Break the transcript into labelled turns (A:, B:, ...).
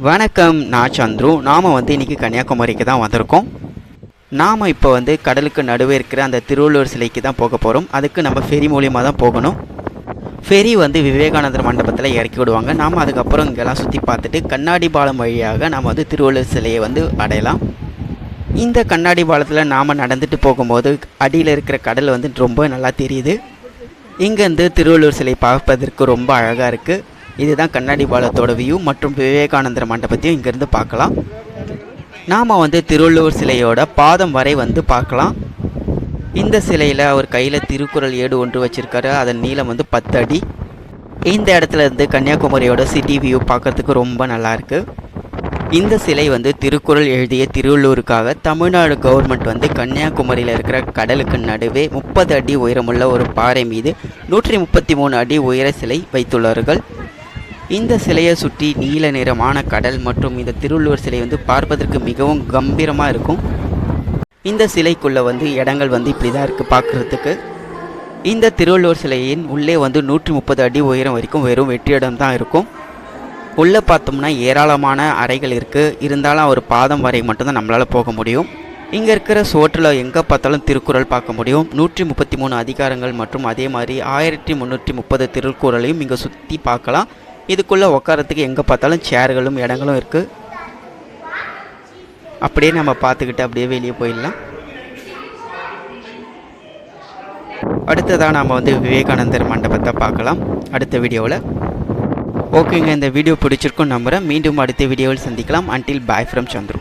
A: வணக்கம், நான் சந்துரு. நாம் இன்றைக்கி கன்னியாகுமரிக்கு தான் வந்திருக்கோம். நாம் இப்போ கடலுக்கு நடுவே இருக்கிற அந்த திருவள்ளுவர் சிலைக்கு தான் போக போகிறோம். அதுக்கு நம்ம ஃபெரி மூலியமாக தான் போகணும். ஃபெரி விவேகானந்தர் மண்டபத்தில் இறக்கி விடுவாங்க. நாம் அதுக்கப்புறம் இங்கெல்லாம் சுற்றி பார்த்துட்டு கண்ணாடி பாலம் வழியாக நாம் திருவள்ளுவர் சிலையை அடையலாம். இந்த கண்ணாடி பாலத்தில் நாம் நடந்துட்டு போகும்போது அடியில் இருக்கிற கடல் ரொம்ப நல்லா தெரியுது. இங்கேருந்து திருவள்ளுவர் சிலை பார்ப்பதற்கு ரொம்ப அழகாக இருக்குது. இதுதான் கண்ணாடி பாலத்தோட வியூ மற்றும் விவேகானந்தர் மண்டபத்தையும் இங்கேருந்து பார்க்கலாம். நாம் திருவள்ளுவர் சிலையோட பாதம் வரை பார்க்கலாம். இந்த சிலையில் அவர் கையில் திருக்குறள் ஏடு ஒன்று வச்சுருக்காரு. அதன் நீளம் 10 அடி. இந்த இடத்துல இருந்து கன்னியாகுமரியோட சிட்டி வியூ பார்க்குறதுக்கு ரொம்ப நல்லாயிருக்கு. இந்த சிலை திருக்குறள் எழுதிய திருவள்ளுவருக்காக தமிழ்நாடு கவர்மெண்ட் கன்னியாகுமரியில் இருக்கிற கடலுக்கு நடுவே 30 அடி உயரமுள்ள ஒரு பாறை மீது 133 அடி உயர சிலை வைத்துள்ளார்கள். இந்த சிலையை சுற்றி நீல நிறமான கடல் மற்றும் இந்த திருவள்ளுவர் சிலை பார்ப்பதற்கு மிகவும் கம்பீரமாக இருக்கும். இந்த சிலைக்குள்ளே இடங்கள் இப்படி தான் இருக்குது பார்க்குறதுக்கு. இந்த திருவள்ளுவர் சிலையின் உள்ளே 130 அடி உயரம் வரைக்கும் வெறும் வெற்றிடம் தான் இருக்கும். உள்ளே பார்த்தோம்னா ஏராளமான அறைகள் இருக்குது. இருந்தாலும் ஒரு பாதம் வரை மட்டும்தான் நம்மளால் போக முடியும். இங்கே இருக்கிற சோற்றில் எங்கே பார்த்தாலும் திருக்குறள் பார்க்க முடியும். 133 அதிகாரங்கள் மற்றும் அதே மாதிரி 1330 திருக்குறளையும் இங்கே சுற்றி பார்க்கலாம். இதுக்குள்ளே உட்காரத்துக்கு எங்கே பார்த்தாலும் சேர்களும் இடங்களும் இருக்குது. அப்படியே நம்ம பார்த்துக்கிட்டு அப்படியே வெளியே போயிடலாம். அடுத்ததாக நாம் விவேகானந்தர் மண்டபத்தை பார்க்கலாம் அடுத்த வீடியோவில். ஓகேங்க, இந்த வீடியோ பிடிச்சிருக்கும் நம்புகிறேன். மீண்டும் அடுத்த வீடியோவில் சந்திக்கலாம். Until bye from Chandru.